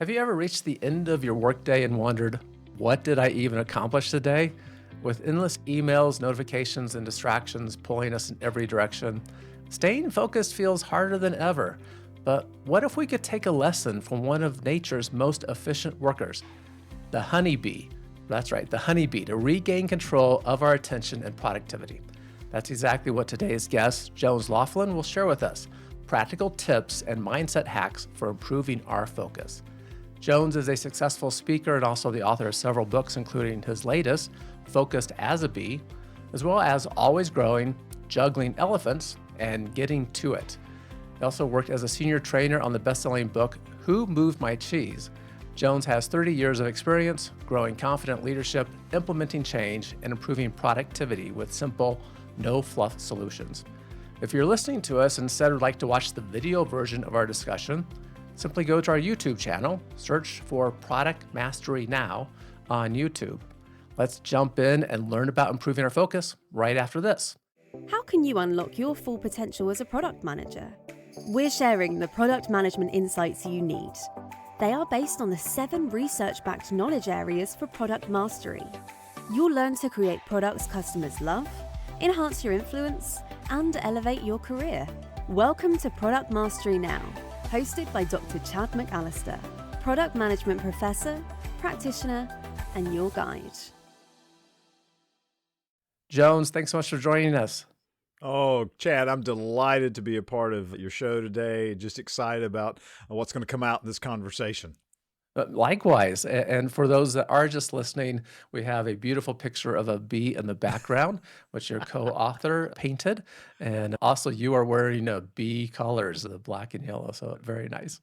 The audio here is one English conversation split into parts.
Have you ever reached the end of your workday and wondered, what did I even accomplish today? With endless emails, notifications, and distractions pulling us in every direction, staying focused feels harder than ever. But what if we could take a lesson from one of nature's most efficient workers, the honeybee? That's right, the honeybee, to regain control of our attention and productivity. That's exactly what today's guest, Jones Loflin, will share with us: practical tips and mindset hacks for improving our focus. Jones is a successful speaker and also the author of several books, including his latest, Focused as a Bee, as well as Always Growing, Juggling Elephants, and Getting to It. He also worked as a senior trainer on the best-selling book, Who Moved My Cheese? Jones has 30 years of experience growing confident leadership, implementing change, and improving productivity with simple, no-fluff solutions. If you're listening to us and instead would like to watch the video version of our discussion, simply go to our YouTube channel, search for Product Mastery Now on YouTube. Let's jump in and learn about improving our focus right after this. How can you unlock your full potential as a product manager? We're sharing the product management insights you need. They are based on the 7 research-backed knowledge areas for product mastery. You'll learn to create products customers love, enhance your influence, and elevate your career. Welcome to Product Mastery Now, hosted by Dr. Chad McAllister, product management professor, practitioner, and your guide. Jones, thanks so much for joining us. Oh, Chad, I'm delighted to be a part of your show today. Just excited about what's going to come out in this conversation. Likewise, and for those that are just listening, we have a beautiful picture of a bee in the background, which your co-author painted, and also you are wearing bee colors, the black and yellow, so very nice.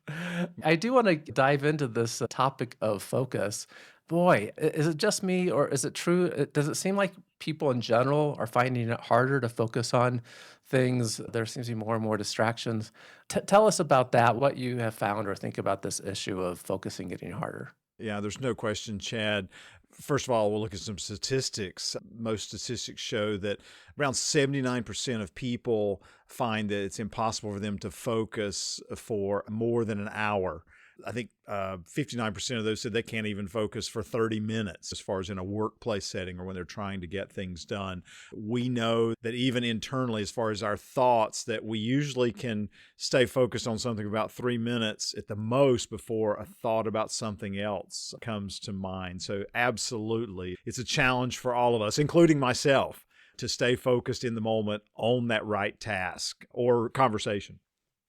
I do want to dive into this topic of focus. Boy, is it just me, or is it true? Does it seem like people in general are finding it harder to focus on things? There seems to be more and more distractions. Tell us about that, what you have found or think about this issue of focusing getting harder. Yeah, there's no question, Chad. First of all, we'll look at some statistics. Most statistics show that around 79% of people find that it's impossible for them to focus for more than an hour. I think 59% of those said they can't even focus for 30 minutes as far as in a workplace setting or when they're trying to get things done. We know that even internally, as far as our thoughts, that we usually can stay focused on something about 3 minutes at the most before a thought about something else comes to mind. So absolutely, it's a challenge for all of us, including myself, to stay focused in the moment on that right task or conversation.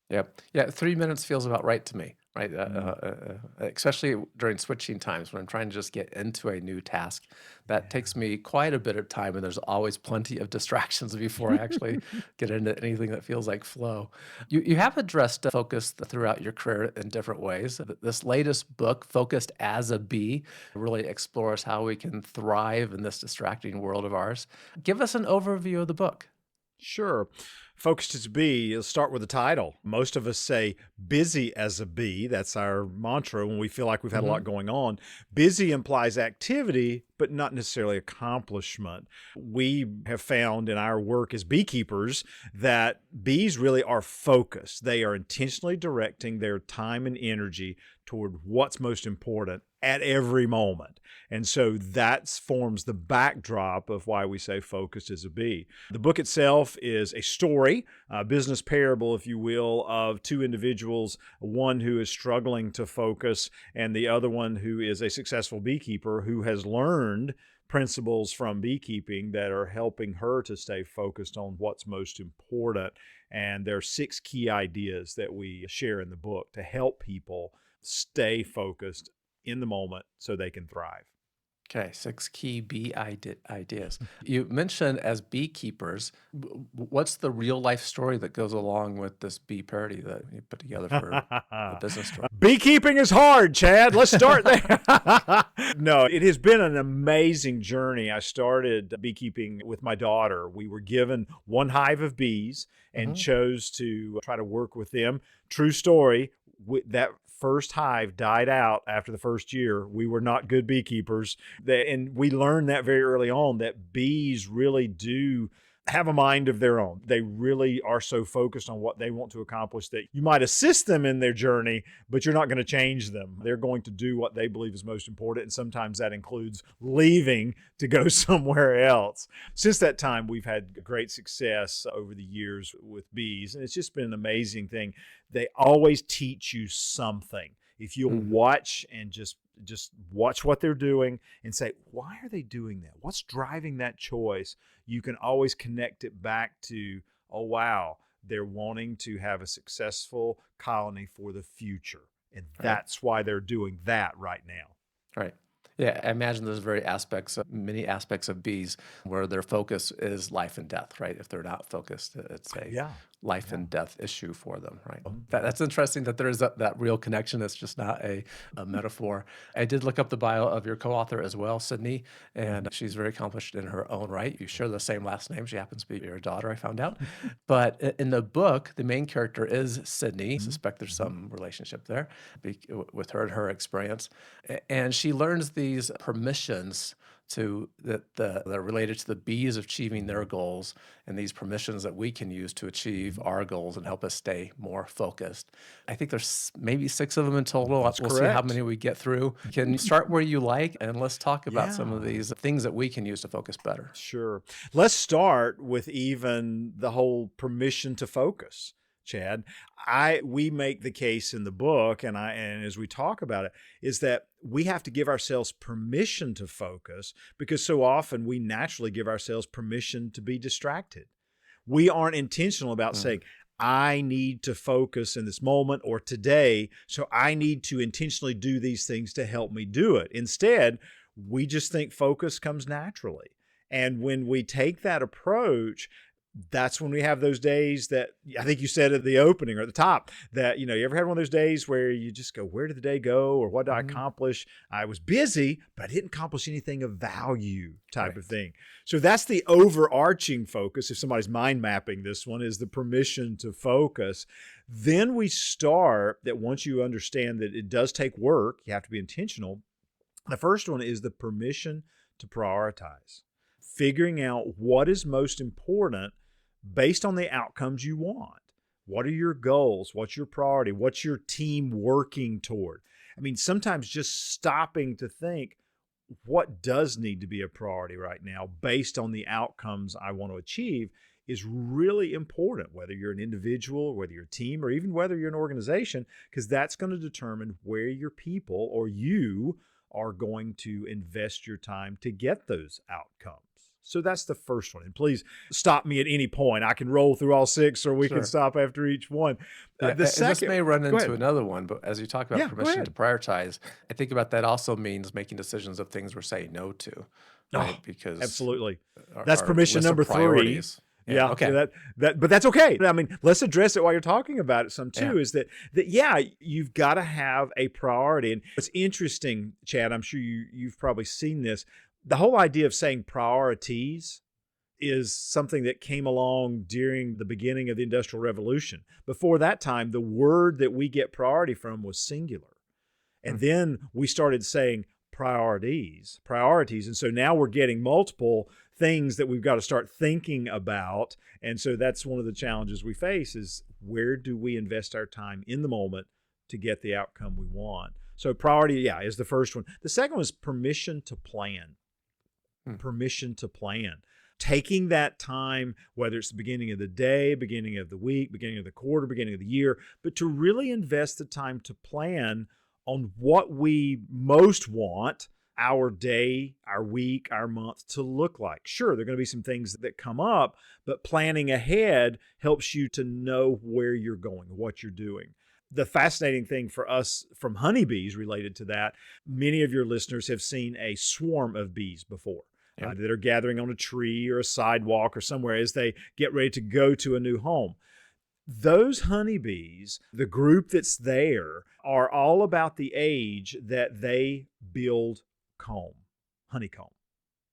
Yep. Yeah, 3 minutes feels about right to me, right? Especially during switching times when I'm trying to just get into a new task. That takes me quite a bit of time, and there's always plenty of distractions before I actually get into anything that feels like flow. You have addressed focus throughout your career in different ways. This latest book, Focused as a Bee, really explores how we can thrive in this distracting world of ours. Give us an overview of the book. Sure. Focused as a bee, let's start with the title. Most of us say busy as a bee. That's our mantra when we feel like we've had a lot going on. Busy implies activity, but not necessarily accomplishment. We have found in our work as beekeepers that bees really are focused. They are intentionally directing their time and energy toward what's most important at every moment. And so that forms the backdrop of why we say focused as a bee. The book itself is a story, a business parable, if you will, of 2 individuals, one who is struggling to focus and the other one who is a successful beekeeper who has learned principles from beekeeping that are helping her to stay focused on what's most important. And there are 6 key ideas that we share in the book to help people stay focused in the moment so they can thrive. Okay, 6 key bee ideas. You mentioned as beekeepers, what's the real life story that goes along with this bee parody that you put together for the business story? Beekeeping is hard, Chad. Let's start there. No, it has been an amazing journey. I started beekeeping with my daughter. We were given one hive of bees and chose to try to work with them. True story, that first hive died out after the first year. We were not good beekeepers. And we learned that very early on, that bees really do have a mind of their own. They really are so focused on what they want to accomplish that you might assist them in their journey, but you're not going to change them. They're going to do what they believe is most important, and sometimes that includes leaving to go somewhere else. Since that time, we've had great success over the years with bees, and it's just been an amazing thing. They always teach you something. If you'll watch and just watch what they're doing and say, why are they doing that? What's driving that choice? You can always connect it back to, oh, wow, they're wanting to have a successful colony for the future. And that's why they're doing that right now. Right. Yeah, I imagine there's many aspects of bees where their focus is life and death, right? If they're not focused, it's a life and death issue for them, right? That's interesting that there is that real connection. It's just not a metaphor. I did look up the bio of your co-author as well, Sydney, and she's very accomplished in her own right. You share the same last name. She happens to be your daughter, I found out. But in the book, the main character is Sydney. I suspect there's some relationship there with her and her experience. And she learns these permissions that are related to the bees achieving their goals, and these permissions that we can use to achieve our goals and help us stay more focused. I think there's maybe 6 of them in total. We'll see how many we get through. Can you start where you like, and let's talk about some of these things that we can use to focus better. Sure. Let's start with even the whole permission to focus. Chad, we make the case in the book, and as we talk about it, is that we have to give ourselves permission to focus, because so often we naturally give ourselves permission to be distracted. We aren't intentional about saying, I need to focus in this moment or today, so I need to intentionally do these things to help me do it. Instead, we just think focus comes naturally. And when we take that approach, that's when we have those days that I think you said at the opening or at the top that, you ever had one of those days where you just go, where did the day go? Or what did I accomplish? I was busy, but I didn't accomplish anything of value type of thing. So that's the overarching focus. If somebody's mind mapping this one, is the permission to focus. Then we start that once you understand that it does take work, you have to be intentional. The first one is the permission to prioritize. Figuring out what is most important based on the outcomes you want. What are your goals? What's your priority? What's your team working toward? I mean, sometimes just stopping to think, what does need to be a priority right now based on the outcomes I want to achieve is really important, whether you're an individual, whether you're a team, or even whether you're an organization, because that's going to determine where your people or you are going to invest your time to get those outcomes. So that's the first one. And please stop me at any point. I can roll through all 6, or we can stop after each one. The second, this may run into another one, but as you talk about permission to prioritize, I think about that also means making decisions of things we're saying no to. Right? Because absolutely. That's permission number 3. Yeah. Okay. So but that's okay. I mean, let's address it while you're talking about it some too, is that you've got to have a priority. And it's interesting, Chad, I'm sure you've probably seen this. The whole idea of saying priorities is something that came along during the beginning of the Industrial Revolution. Before that time, the word that we get priority from was singular. And then we started saying priorities. And so now we're getting multiple things that we've got to start thinking about. And so that's one of the challenges we face is, where do we invest our time in the moment to get the outcome we want? So priority, is the first one. The second one is permission to plan. Permission to plan. Taking that time, whether it's the beginning of the day, beginning of the week, beginning of the quarter, beginning of the year, but to really invest the time to plan on what we most want our day, our week, our month to look like. Sure, there are going to be some things that come up, but planning ahead helps you to know where you're going, what you're doing. The fascinating thing for us from honeybees related to that, many of your listeners have seen a swarm of bees before. That are gathering on a tree or a sidewalk or somewhere as they get ready to go to a new home. Those honeybees, the group that's there, are all about the age that they build honeycomb.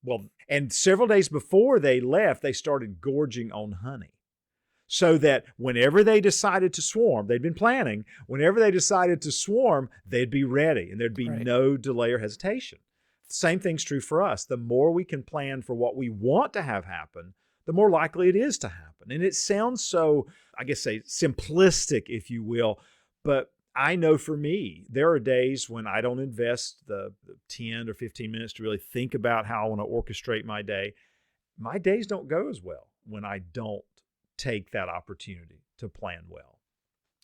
Well, and several days before they left, they started gorging on honey. So that whenever they decided to swarm, they'd been planning, whenever they decided to swarm, they'd be ready and there'd be no delay or hesitation. Same thing's true for us. The more we can plan for what we want to have happen, the more likely it is to happen. And it sounds so, I guess, say simplistic, if you will, but I know for me, there are days when I don't invest the 10 or 15 minutes to really think about how I want to orchestrate my day. My days don't go as well when I don't take that opportunity to plan well.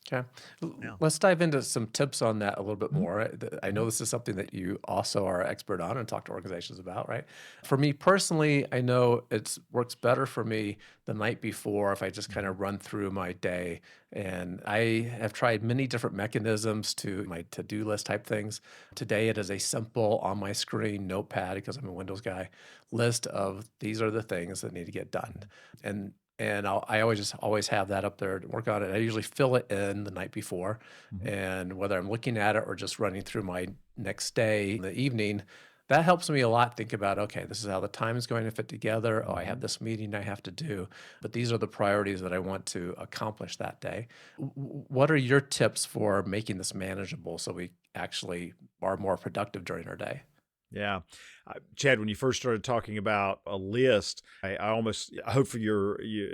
Okay. Yeah. Let's dive into some tips on that a little bit Mhm. more. I know this is something that you also are an expert on and talk to organizations about, right? For me personally, I know it works better for me the night before if I just kind of run through my day. And I have tried many different mechanisms to my to-do list type things. Today, it is a simple on my screen notepad, because I'm a Windows guy, list of these are the things that need to get done. And I always have that up there to work on it. I usually fill it in the night before, Mhm. and whether I'm looking at it or just running through my next day in the evening, that helps me a lot think about, okay, this is how the time is going to fit together. Oh, I have this meeting I have to do, but these are the priorities that I want to accomplish that day. What are your tips for making this manageable so we actually are more productive during our day? Yeah. Chad, when you first started talking about a list, I hope for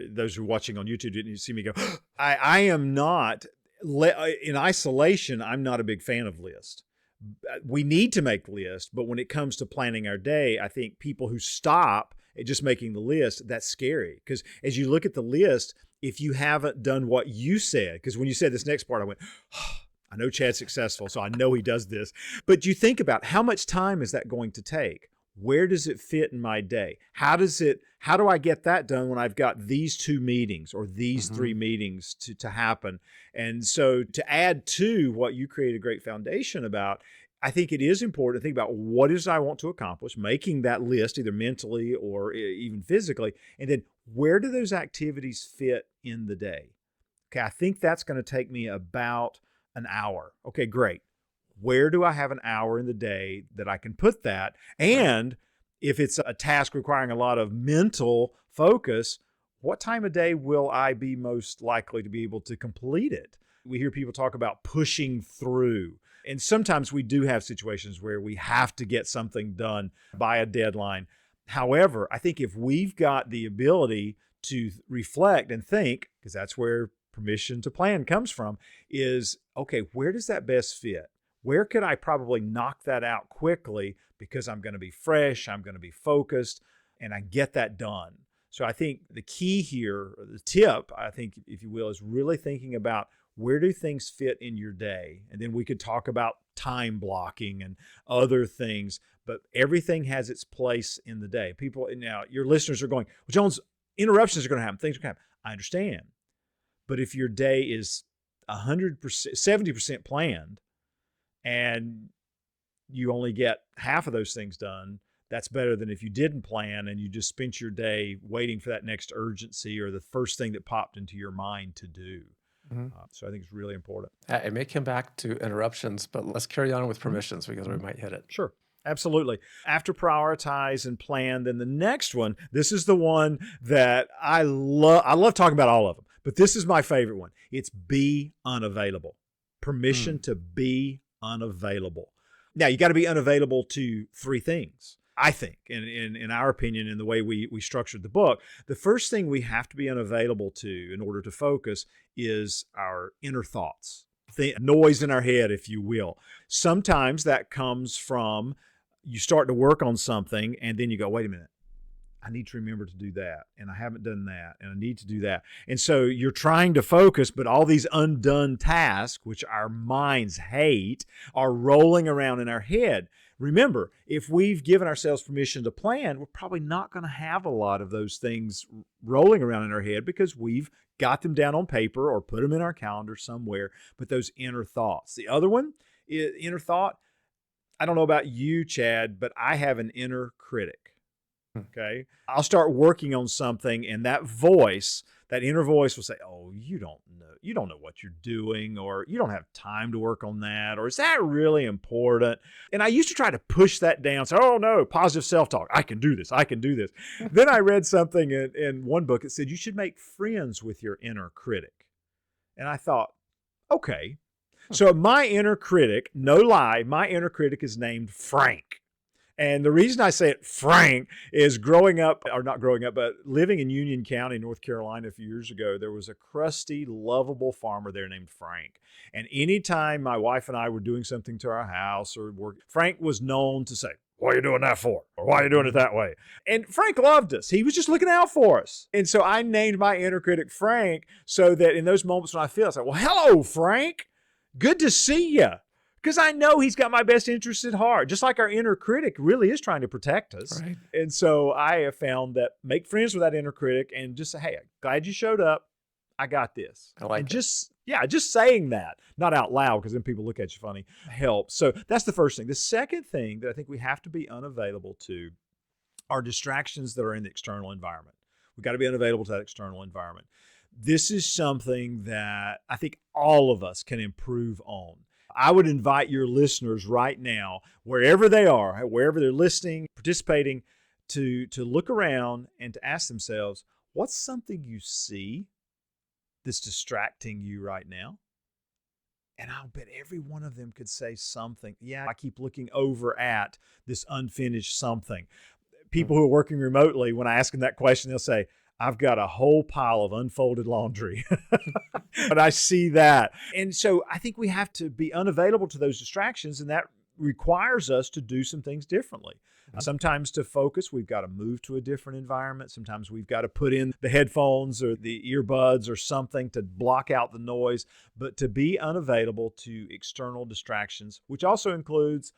those who are watching on YouTube didn't see me go, I am not, in isolation, I'm not a big fan of lists. We need to make lists, but when it comes to planning our day, I think people who stop at just making the list, that's scary. Because as you look at the list, if you haven't done what you said, because when you said this next part, I went, I know Chad's successful, so I know he does this. But you think about how much time is that going to take? Where does it fit in my day? How do I get that done when I've got these 2 meetings or these 3 meetings to happen? And so to add to what you create a great foundation about, I think it is important to think about what is I want to accomplish, making that list either mentally or even physically, and then where do those activities fit in the day? Okay, I think that's going to take me about an hour. Okay, great. Where do I have an hour in the day that I can put that? And if it's a task requiring a lot of mental focus, what time of day will I be most likely to be able to complete it? We hear people talk about pushing through. And sometimes we do have situations where we have to get something done by a deadline. However, I think if we've got the ability to reflect and think, because that's where permission to plan comes from, is, okay, where does that best fit? Where could I probably knock that out quickly because I'm going to be fresh, I'm going to be focused, and I get that done? So I think the key here, or the tip, I think, if you will, is really thinking about where do things fit in your day? And then we could talk about time blocking and other things, but everything has its place in the day. People, now your listeners are going, well, Jones, interruptions are going to happen, things are going to happen. I understand. But if your day is 100%, 70% planned, and you only get half of those things done, that's better than if you didn't plan and you just spent your day waiting for that next urgency or the first thing that popped into your mind to do. So I think it's really important. It may come back to interruptions, but let's carry on with permissions because we might hit it. Sure. Absolutely. After prioritize and plan, then the next one, this is the one that I love. I love talking about all of them, but this is my favorite one. It's be unavailable. Permission to be unavailable. Now, you got to be unavailable to 3 things, I think, in our opinion, in the way we structured the book. The first thing we have to be unavailable to in order to focus is our inner thoughts, the noise in our head, if you will. Sometimes that comes from you start to work on something and then you go, wait a minute, I need to remember to do that. And I haven't done that. And I need to do that. And so you're trying to focus, but all these undone tasks, which our minds hate, are rolling around in our head. Remember, if we've given ourselves permission to plan, we're probably not going to have a lot of those things rolling around in our head because we've got them down on paper or put them in our calendar somewhere. But those inner thoughts. The other one, inner thought, I don't know about you, Chad, but I have an inner critic. Okay. I'll start working on something and that inner voice will say, oh, you don't know what you're doing, or you don't have time to work on that, or is that really important? And I used to try to push that down. Say, oh no, positive self-talk. I can do this. Then I read something in one book that said you should make friends with your inner critic. And I thought, okay. So my inner critic, no lie, my inner critic is named Frank. And the reason I say it frank is growing up, or not growing up, but living in Union County, North Carolina a few years ago, there was a crusty, lovable farmer there named Frank. And anytime my wife and I were doing something to our house or work, Frank was known to say, "What are you doing that for?" Or "Why are you doing it that way?" And Frank loved us. He was just looking out for us. And so I named my inner critic Frank so that in those moments when I feel, I say, "Well, hello, Frank. Good to see you." Because I know he's got my best interests at heart, just like our inner critic really is trying to protect us. Right. And so I have found that make friends with that inner critic and just say, "Hey, glad you showed up. I got this." I like and it. just saying that, not out loud because then people look at you funny, helps. So that's the first thing. The second thing that I think we have to be unavailable to are distractions that are in the external environment. We've got to be unavailable to that external environment. This is something that I think all of us can improve on. I would invite your listeners right now, wherever they are, wherever they're listening, participating, to look around and to ask themselves, what's something you see that's distracting you right now? And I'll bet every one of them could say something. Yeah, I keep looking over at this unfinished something. People who are working remotely, when I ask them that question, they'll say, "I've got a whole pile of unfolded laundry." But I see that. And so I think we have to be unavailable to those distractions, and that requires us to do some things differently. Sometimes to focus, we've got to move to a different environment. Sometimes we've got to put in the headphones or the earbuds or something to block out the noise. But to be unavailable to external distractions, which also includes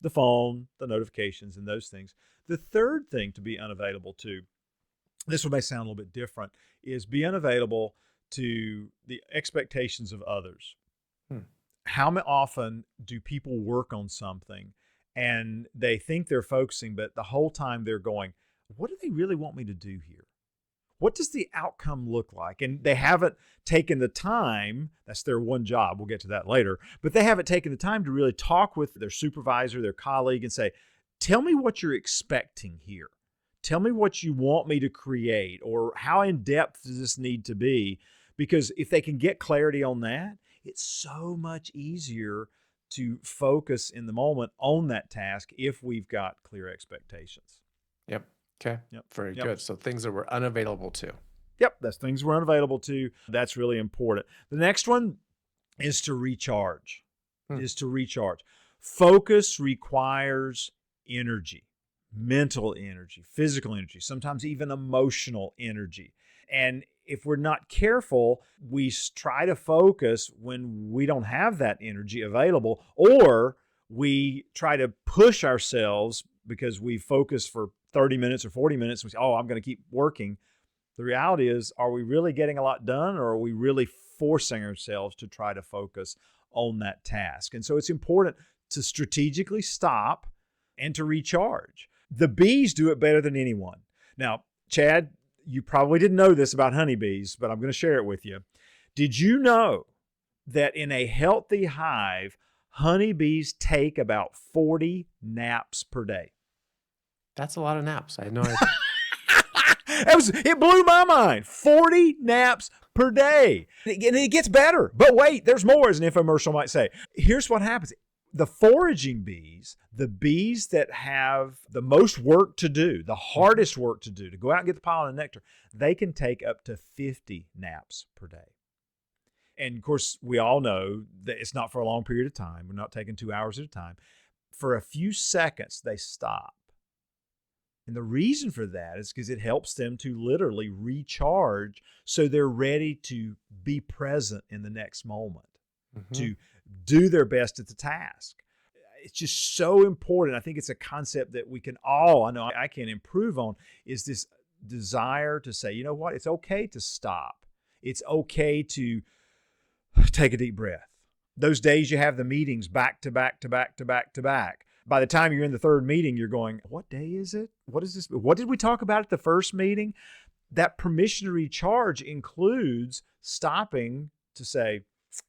the phone, the notifications, and those things. The third thing to be unavailable to, this one may sound a little bit different, is be unavailable to the expectations of others. How often do people work on something and they think they're focusing, but the whole time they're going, what do they really want me to do here? What does the outcome look like? And they haven't taken the time, that's their one job, we'll get to that later, but they haven't taken the time to really talk with their supervisor, their colleague, and say, tell me what you're expecting here. Tell me what you want me to create, or how in depth does this need to be? Because if they can get clarity on that, it's so much easier to focus in the moment on that task if we've got clear expectations. Yep. Okay. Yep. Very Yep. good. So things that we're unavailable to. Yep, that's things we're unavailable to. That's really important. The next one is to recharge. Focus requires energy, mental energy, physical energy, sometimes even emotional energy. And if we're not careful, we try to focus when we don't have that energy available, or we try to push ourselves because we focus for 30 minutes or 40 minutes. We say, oh, I'm going to keep working. The reality is, are we really getting a lot done, or are we really forcing ourselves to try to focus on that task? And so it's important to strategically stop and to recharge. The bees do it better than anyone. Now, Chad, you probably didn't know this about honeybees, but I'm going to share it with you. Did you know that in a healthy hive, honeybees take about 40 naps per day? That's a lot of naps. I had no idea. It blew my mind. 40 naps per day. And it gets better. But wait, there's more, as an infomercial might say. Here's what happens. The foraging bees, the bees that have the most work to do, the hardest work to do, to go out and get the pollen and nectar, they can take up to 50 naps per day. And of course, we all know that it's not for a long period of time. We're not taking 2 hours at a time. For a few seconds, they stop. And the reason for that is because it helps them to literally recharge so they're ready to be present in the next moment, to do their best at the task. It's just so important. I think it's a concept that we can all, I know I can improve on, is this desire to say, you know what, it's okay to stop. It's okay to take a deep breath. Those days you have the meetings back to back to back to back to back. By the time you're in the third meeting, you're going, what day is it? What is this? What did we talk about at the first meeting? That permission to recharge includes stopping to say,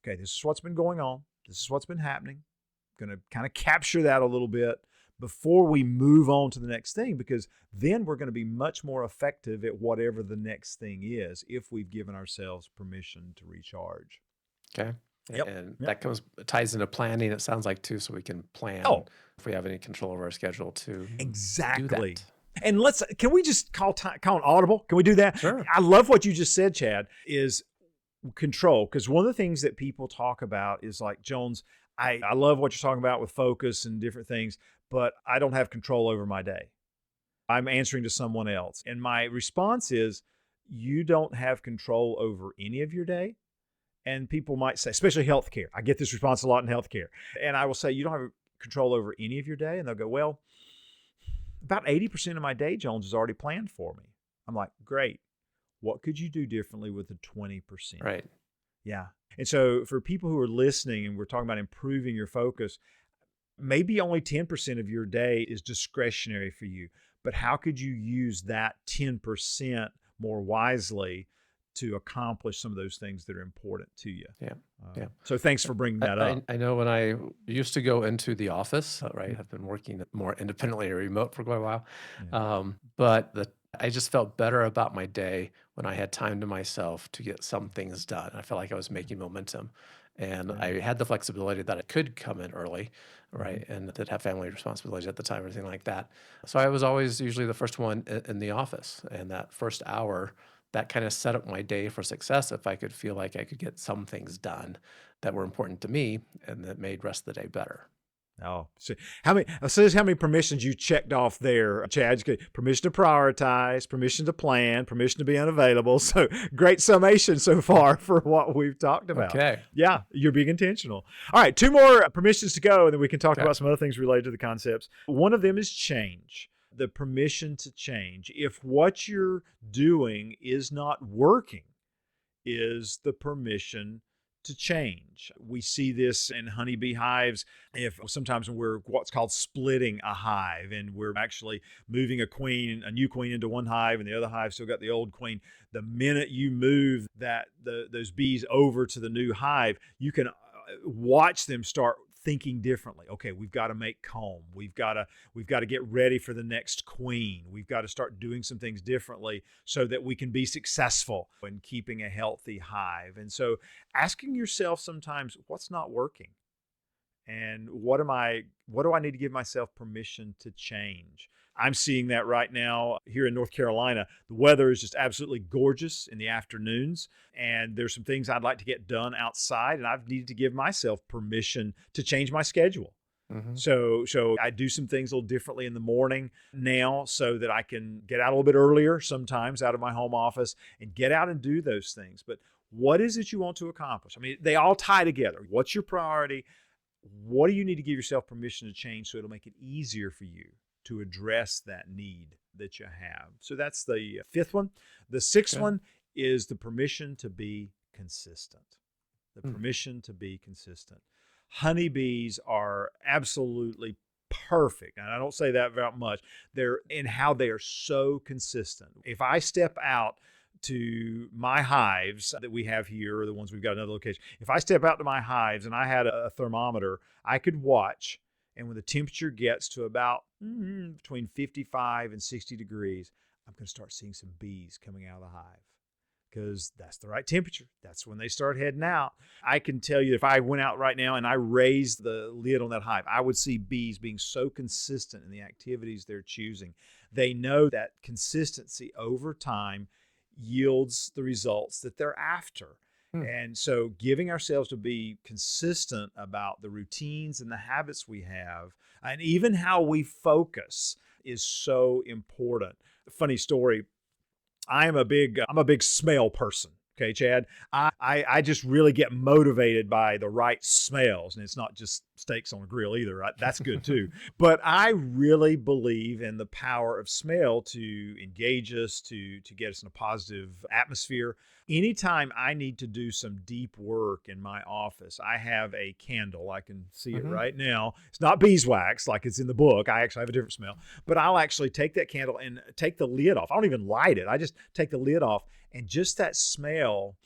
okay, this is what's been going on. This is what's been happening. I'm going to kind of capture that a little bit before we move on to the next thing, because then we're going to be much more effective at whatever the next thing is if we've given ourselves permission to recharge. Okay. Yep. And Yep. that ties into planning, it sounds like, too, so we can plan Oh, if we have any control over our schedule to do exactly. that. And can we just call an audible? Can we do that? Sure. I love what you just said, Chad, is control. Because one of the things that people talk about is like, Jones, I love what you're talking about with focus and different things, but I don't have control over my day. I'm answering to someone else. And my response is, you don't have control over any of your day. And people might say, especially healthcare. I get this response a lot in healthcare. And I will say, you don't have control over any of your day. And they'll go, well, about 80% of my day, Jones, is already planned for me. I'm like, great. What could you do differently with the 20%? Right. Yeah. And so for people who are listening, and we're talking about improving your focus, maybe only 10% of your day is discretionary for you. But how could you use that 10% more wisely to accomplish some of those things that are important to you? Yeah. Yeah. So thanks for bringing that up. I know when I used to go into the office, right, I've been working more independently or remote for quite a while, Yeah. but I just felt better about my day when I had time to myself to get some things done. I felt like I was making momentum, and Yeah. I had the flexibility that I could come in early, right, and did have family responsibilities at the time, everything like that. So I was always usually the first one in the office, and that first hour, that kind of set up my day for success if I could feel like I could get some things done that were important to me and that made the rest of the day better. Oh, so how many permissions you checked off there, Chad? Permission to prioritize, permission to plan, permission to be unavailable. So great summation so far for what we've talked about. Okay. Yeah, you're being intentional. All right, 2 more permissions to go, and then we can talk Okay. about some other things related to the concepts. One of them is change, the permission to change. If what you're doing is not working, is the permission to change. We see this in honeybee hives. If sometimes when we're what's called splitting a hive, and we're actually moving a new queen into one hive, and the other hive still got the old queen. The minute you move those bees over to the new hive, you can watch them start thinking differently. Okay, we've got to make comb. We've got to get ready for the next queen. We've got to start doing some things differently so that we can be successful in keeping a healthy hive. And so asking yourself sometimes, what's not working? And what do I need to give myself permission to change? I'm seeing that right now here in North Carolina. The weather is just absolutely gorgeous in the afternoons, and there's some things I'd like to get done outside, and I've needed to give myself permission to change my schedule. Mm-hmm. So I do some things a little differently in the morning now so that I can get out a little bit earlier sometimes out of my home office and get out and do those things. But what is it you want to accomplish? I mean, they all tie together. What's your priority? What do you need to give yourself permission to change so it'll make it easier for you to address that need that you have? So that's the 5th one. The 6th one is the permission to be consistent. The permission to be consistent. Honeybees are absolutely perfect, and I don't say that very much. They're in how they are so consistent. If I step out to my hives that we have here, or the ones we've got another location, if I step out to my hives and I had a thermometer, I could watch, and when the temperature gets to about between 55 and 60 degrees, I'm going to start seeing some bees coming out of the hive, because that's the right temperature. That's when they start heading out. I can tell you, if I went out right now and I raised the lid on that hive, I would see bees being so consistent in the activities they're choosing. They know that consistency over time yields the results that they're after. And so giving ourselves to be consistent about the routines and the habits we have, and even how we focus, is so important. Funny story, I'm a big smell person. Okay, Chad, I just really get motivated by the right smells, and it's not just steaks on a grill either, right? That's good too. But I really believe in the power of smell to engage us, to get us in a positive atmosphere. Anytime I need to do some deep work in my office, I have a candle. I can see it right now. It's not beeswax like it's in the book. I actually have a different smell. But I'll actually take that candle and take the lid off. I don't even light it. I just take the lid off. And just that smell,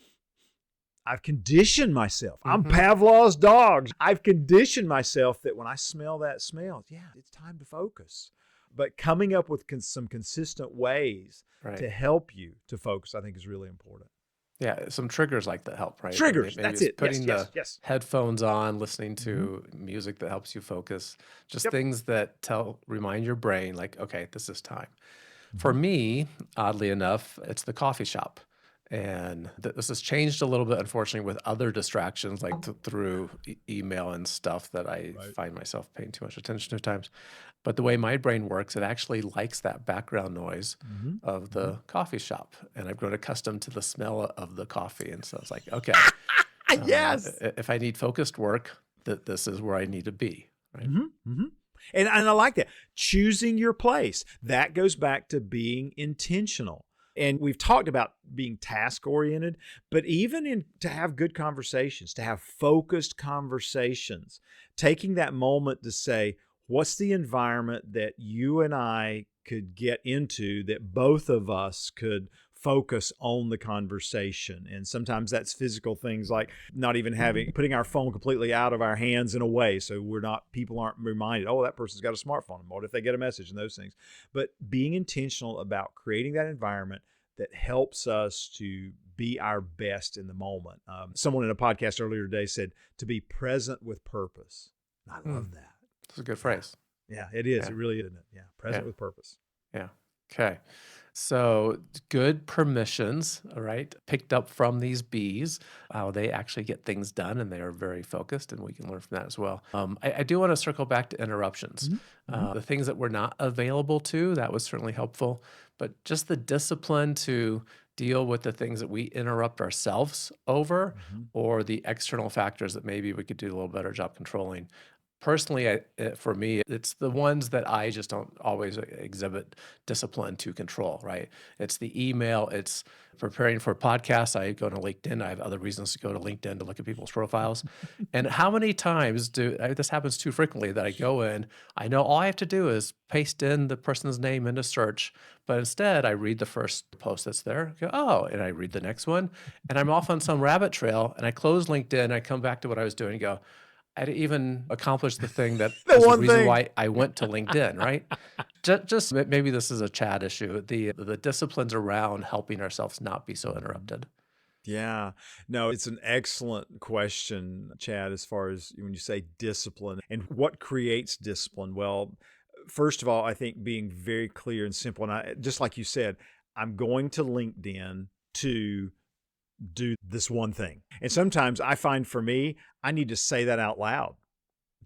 I've conditioned myself. I'm Pavlov's dog. I've conditioned myself that when I smell that smell, it's time to focus. But coming up with some consistent ways to help you to focus, I think, is really important. Yeah, some triggers like that help, right? Triggers, Maybe that's it's it. Yes, putting yes, the yes. headphones on, listening Hmm. to music that helps you focus, just Yep. things that remind your brain, like, okay, this is time. For Hmm. me, oddly enough, it's the coffee shop. And this has changed a little bit, unfortunately, with other distractions like through email and stuff that I Right. find myself paying too much attention to at times. But the way my brain works, it actually likes that background noise Hmm. of Hmm. the coffee shop. And I've grown accustomed to the smell of the coffee. And so it's like, okay, Yes. if I need focused work, this is where I need to be, right? Hmm. Hmm. And I like that. Choosing your place. That goes back to being intentional. And we've talked about being task oriented, but even to have good conversations, to have focused conversations, taking that moment to say, what's the environment that you and I could get into that both of us could focus on the conversation. And sometimes that's physical things like not even putting our phone completely out of our hands in a way so people aren't reminded, oh, that person's got a smartphone. What if they get a message and those things? But being intentional about creating that environment that helps us to be our best in the moment. Someone in a podcast earlier today said to be present with purpose. I Hmm, love that. that's a good Yeah. phrase. Yeah, it is. Yeah. It really is, isn't it? Yeah. Yeah. Present with purpose. Yeah. Okay. So good permissions, all right, picked up from these bees, how they actually get things done and they are very focused, and we can learn from that as well. I do want to circle back to interruptions. Hmm. Hmm. The things that we're not available to, that was certainly helpful, but just the discipline to deal with the things that we interrupt ourselves over Hmm. or the external factors that maybe we could do a little better job controlling. Personally, for me, it's the ones that I just don't always exhibit discipline to control, right? It's the email, it's preparing for podcasts. I go to LinkedIn. I have other reasons to go to LinkedIn to look at people's profiles. And how many times this happens too frequently that I go in, I know all I have to do is paste in the person's name into search, but instead I read the first post that's there, go, oh, and I read the next one, and I'm off on some rabbit trail, and I close LinkedIn, I come back to what I was doing and go, I didn't even accomplish the thing that The is the one reason thing. why I went to LinkedIn, right? Just maybe this is a Chad issue. The disciplines around helping ourselves not be so interrupted. Yeah. No, it's an excellent question, Chad, as far as when you say discipline and what creates discipline. Well, first of all, I think being very clear and simple. And just like you said, I'm going to LinkedIn to do this one thing. And sometimes I find for me, I need to say that out loud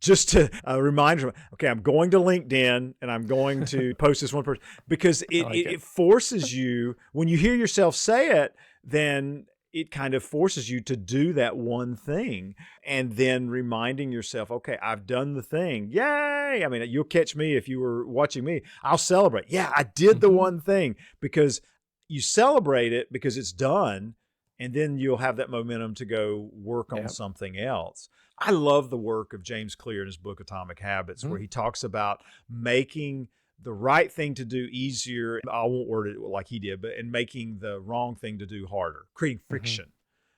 just to remind them, okay, I'm going to LinkedIn and I'm going to post this one person because I it, like it, it. it forces you, when you hear yourself say it, then it kind of forces you to do that one thing and then reminding yourself, okay, I've done the thing. Yay. I mean, you'll catch me if you were watching me. I'll celebrate. Yeah, I did the one thing because you celebrate it because it's done. And then you'll have that momentum to go work on Yeah. something else. I love the work of James Clear in his book, Atomic Habits, where he talks about making the right thing to do easier. I won't word it like he did, but and making the wrong thing to do harder, creating friction.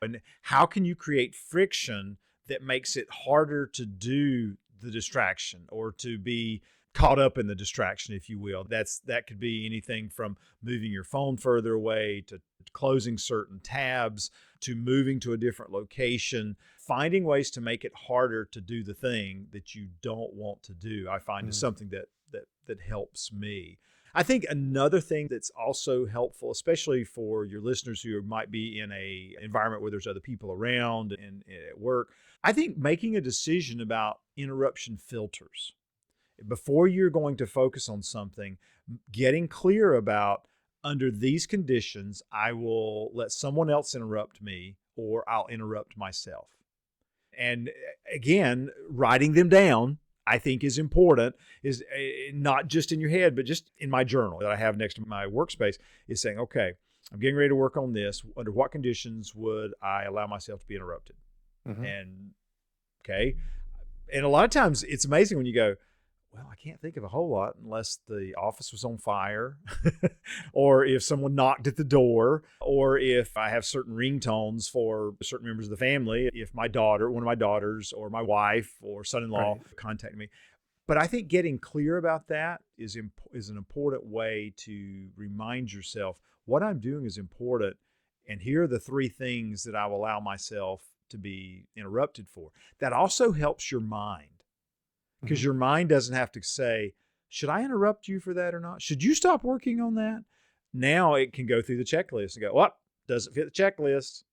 And how can you create friction that makes it harder to do the distraction or to be caught up in the distraction, if you will? That could be anything from moving your phone further away to closing certain tabs to moving to a different location, finding ways to make it harder to do the thing that you don't want to do. I find is something that helps me. I think another thing that's also helpful, especially for your listeners who might be in a environment where there's other people around and at work, I think making a decision about interruption filters. Before you're going to focus on something, getting clear about under these conditions, I will let someone else interrupt me or I'll interrupt myself. And again, writing them down, I think is important, is not just in your head, but just in my journal that I have next to my workspace is saying, okay, I'm getting ready to work on this. Under what conditions would I allow myself to be interrupted? And okay. And a lot of times it's amazing when you go, well, I can't think of a whole lot unless the office was on fire or if someone knocked at the door or if I have certain ringtones for certain members of the family, if one of my daughters or my wife or son-in-law contact me. But I think getting clear about that is an important way to remind yourself what I'm doing is important And here are the 3 things that I will allow myself to be interrupted for. That also helps your mind, because your mind doesn't have to say, should I interrupt you for that or not? Should you stop working on that? Now it can go through the checklist and go, well, doesn't fit the checklist.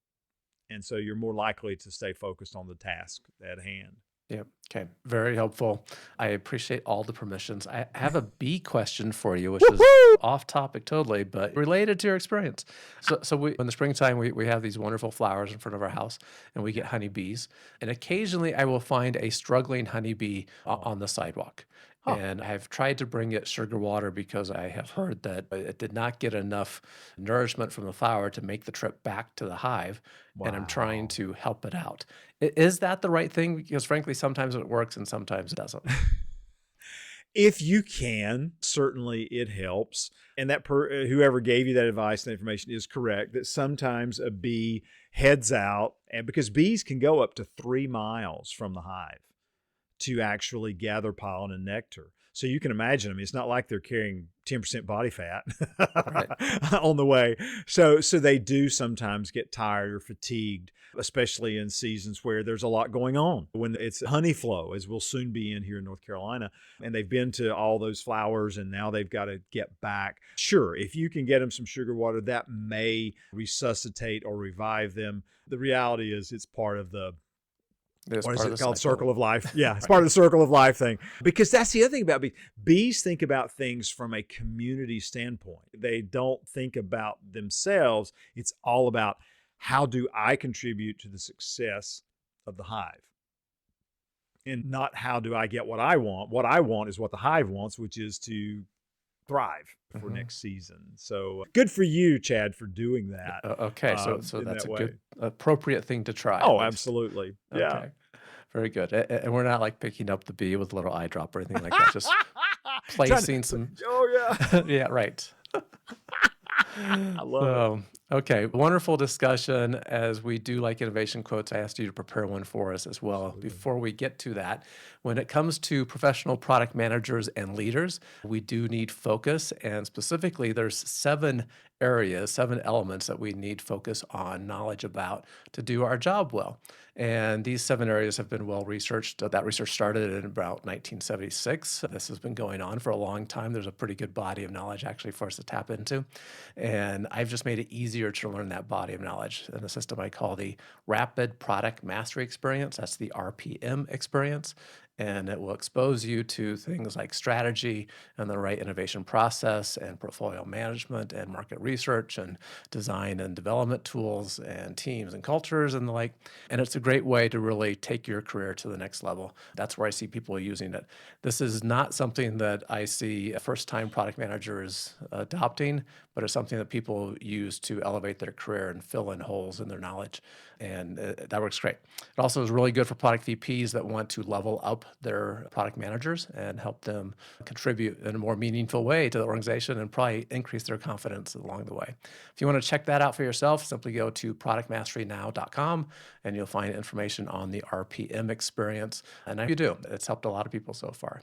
And so you're more likely to stay focused on the task at hand. Yeah. Okay. Very helpful. I appreciate all the permissions. I have a B question for you, which is off topic totally, but related to your experience. So we, in the springtime, we have these wonderful flowers in front of our house, and we get honeybees. And occasionally I will find a struggling honeybee on the sidewalk. And I've tried to bring it sugar water because I have heard that it did not get enough nourishment from the flower to make the trip back to the hive. And I'm trying to help it out. Is that the right thing? Because frankly, sometimes it works and sometimes it doesn't. If you can, certainly it helps. And that whoever gave you that advice and information is correct, that sometimes a bee heads out, and because bees can go up to 3 miles from the hive to actually gather pollen and nectar. So you can imagine, I mean, it's not like they're carrying 10% body fat on the way. So they do sometimes get tired or fatigued, especially in seasons where there's a lot going on. When it's honey flow, as we'll soon be in here in North Carolina, and they've been to all those flowers and now they've got to get back. Sure, if you can get them some sugar water, that may resuscitate or revive them. The reality is it's part of the what is it called? Circle of life. Yeah, it's part of the circle of life thing. Because that's the other thing about bees. Bees think about things from a community standpoint. They don't think about themselves. It's all about, how do I contribute to the success of the hive? And not how do I get what I want. What I want is what the hive wants, which is to thrive for next season. So good for you, Chad, for doing that. Okay, so that's a good, appropriate thing to try. Oh, absolutely. Yeah. Okay. Very good. And we're not like picking up the bee with a little eyedrop or anything like that. Just placing some. Oh, yeah. Yeah, right. I love it. Okay, wonderful discussion. As we do like innovation quotes, I asked you to prepare one for us as well. Absolutely. Before we get to that, when it comes to professional product managers and leaders, we do need focus. And specifically, there's 7 areas, 7 elements that we need focus on, knowledge about to do our job well. And these 7 areas have been well researched. That research started in about 1976. This has been going on for a long time. There's a pretty good body of knowledge actually for us to tap into. And I've just made it easier to learn that body of knowledge in a system I call the Rapid Product Mastery Experience. That's the RPM experience. And it will expose you to things like strategy and the right innovation process and portfolio management and market research and design and development tools and teams and cultures and the like. And it's a great way to really take your career to the next level. That's where I see people using it. This is not something that I see first-time product managers adopting, but it's something that people use to elevate their career and fill in holes in their knowledge. And that works great. It also is really good for product VPs that want to level up their product managers and help them contribute in a more meaningful way to the organization and probably increase their confidence along the way. If you want to check that out for yourself, simply go to productmasterynow.com and you'll find information on the RPM experience. And if you do, it's helped a lot of people so far.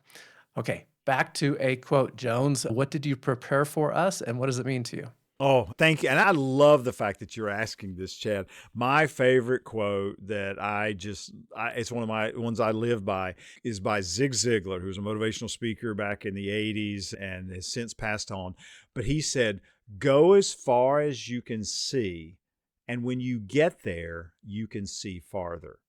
Okay, back to a quote. Jones, what did you prepare for us and what does it mean to you? Oh, thank you. And I love the fact that you're asking this, Chad. My favorite quote that it's one of my ones I live by, is by Zig Ziglar, who was a motivational speaker back in the 80s and has since passed on. But he said, go as far as you can see. And when you get there, you can see farther.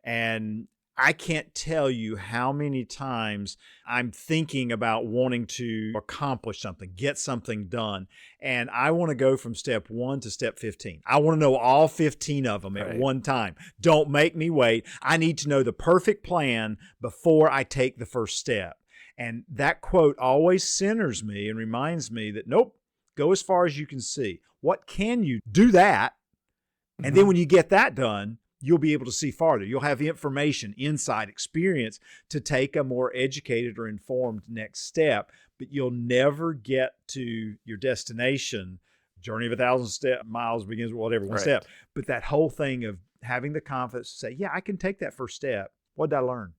And I can't tell you how many times I'm thinking about wanting to accomplish something, get something done. And I want to go from step 1 to step 15. I want to know all 15 of them at one time. Don't make me wait. I need to know the perfect plan before I take the first step. And that quote always centers me and reminds me that, nope, go as far as you can see. What can you do that? And then when you get that done, you'll be able to see farther. You'll have information, insight, experience to take a more educated or informed next step, but you'll never get to your destination. Journey of 1,000 miles begins with whatever, one step. But that whole thing of having the confidence to say, yeah, I can take that first step. What did I learn?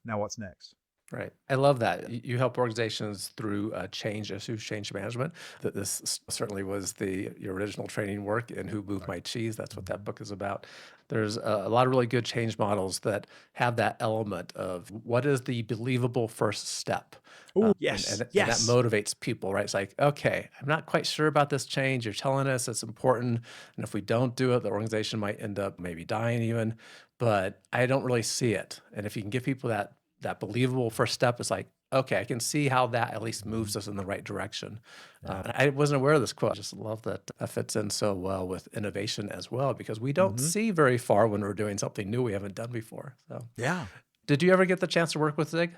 Now what's next? Right. I love that. You help organizations through change issues, change management. That this certainly was your original training work in Who Moved My Cheese. That's what that book is about. There's a lot of really good change models that have that element of what is the believable first step. Oh, And, yes, and that yes. motivates people, right? It's like, okay, I'm not quite sure about this change. You're telling us it's important. And if we don't do it, the organization might end up maybe dying even, but I don't really see it. And if you can give people that believable first step, is like, okay, I can see how that at least moves us in the right direction. And I wasn't aware of this quote. I just love that fits in so well with innovation as well, because we don't Hmm. see very far when we're doing something new we haven't done before. So, Yeah. did you ever get the chance to work with Zig?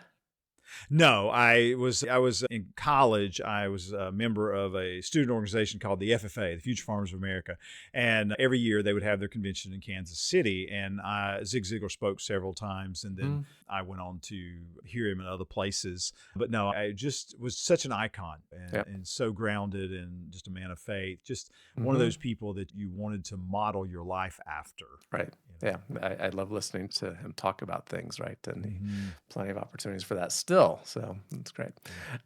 No, I was in college. I was a member of a student organization called the FFA, the Future Farmers of America, and every year they would have their convention in Kansas City. And Zig Ziglar spoke several times, and then I went on to hear him in other places. But no, I just was such an icon and so grounded and just a man of faith. Just one of those people that you wanted to model your life after. Right. Yeah. I love listening to him talk about things, right? And plenty of opportunities for that still. So that's great.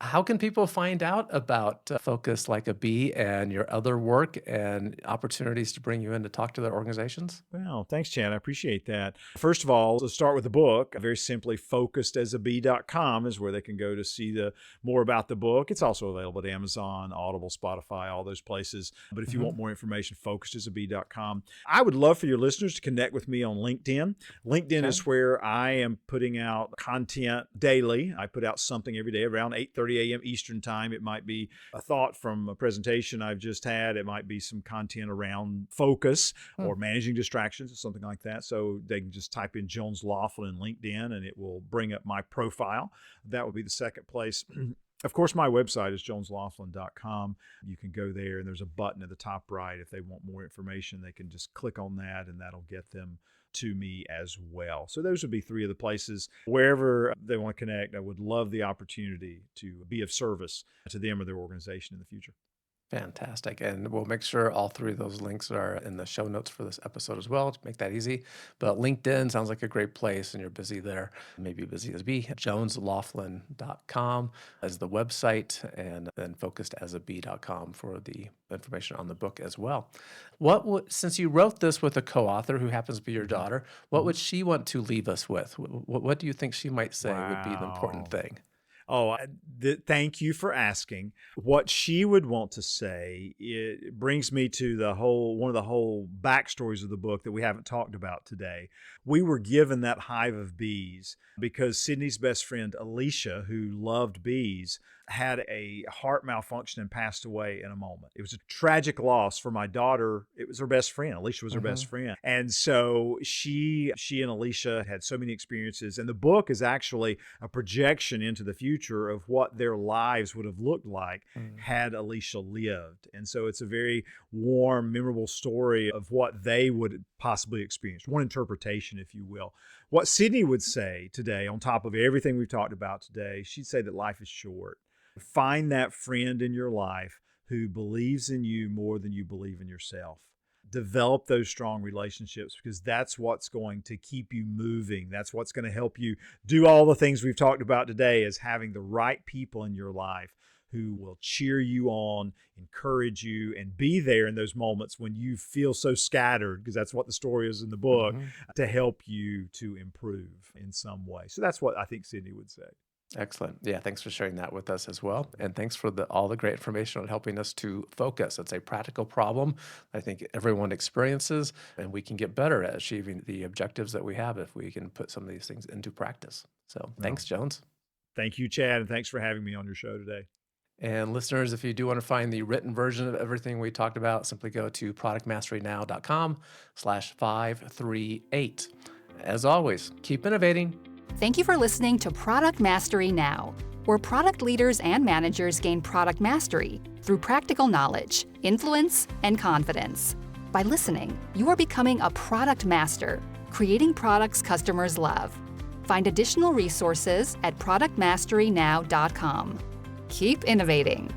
How can people find out about Focus Like a Bee and your other work and opportunities to bring you in to talk to their organizations? Well, thanks, Chad. I appreciate that. First of all, let's start with the book. Very simply, focusedasabee.com is where they can go to see more about the book. It's also available at Amazon, Audible, Spotify, all those places. But if you want more information, focusedasabee.com. I would love for your listeners to connect with me on LinkedIn. LinkedIn is where I am putting out content daily. I put out something every day around 8:30 a.m. Eastern time. It might be a thought from a presentation I've just had. It might be some content around focus or managing distractions or something like that. So they can just type in Jones Loflin in LinkedIn and it will bring up my profile. That would be the second place. Of course, my website is jonesloflin.com. You can go there and there's a button at the top right. If they want more information, they can just click on that and that'll get them to me as well. So those would be three of the places. Wherever they want to connect, I would love the opportunity to be of service to them or their organization in the future. Fantastic. And we'll make sure all three of those links are in the show notes for this episode as well to make that easy. But LinkedIn sounds like a great place and you're busy there. Maybe busy as bee. JonesLoflin.com as the website, and then focusedasabee.com for the information on the book as well. Since you wrote this with a co-author who happens to be your daughter, what would she want to leave us with? What do you think she might say would be the important thing? Oh, thank you for asking. What she would want to say, it brings me to one of the whole backstories of the book that we haven't talked about today. We were given that hive of bees because Sydney's best friend, Alicia, who loved bees, had a heart malfunction and passed away in a moment. It was a tragic loss for my daughter. It was her best friend. Alicia was her best friend. And so she and Alicia had so many experiences. And the book is actually a projection into the future of what their lives would have looked like had Alicia lived. And so it's a very warm, memorable story of what they would possibly experience. One interpretation, if you will. What Sydney would say today, on top of everything we've talked about today, she'd say that life is short. Find that friend in your life who believes in you more than you believe in yourself. Develop those strong relationships because that's what's going to keep you moving. That's what's going to help you do all the things we've talked about today, is having the right people in your life who will cheer you on, encourage you, and be there in those moments when you feel so scattered, because that's what the story is in the book, to help you to improve in some way. So that's what I think Sydney would say. Excellent. Yeah, thanks for sharing that with us as well. And thanks for all the great information on helping us to focus. It's a practical problem I think everyone experiences, and we can get better at achieving the objectives that we have if we can put some of these things into practice. So thanks, Jones. Thank you, Chad, and thanks for having me on your show today. And listeners, if you do want to find the written version of everything we talked about, simply go to productmasterynow.com/538. As always, keep innovating. Thank you for listening to Product Mastery Now, where product leaders and managers gain product mastery through practical knowledge, influence, and confidence. By listening, you are becoming a product master, creating products customers love. Find additional resources at productmasterynow.com. Keep innovating.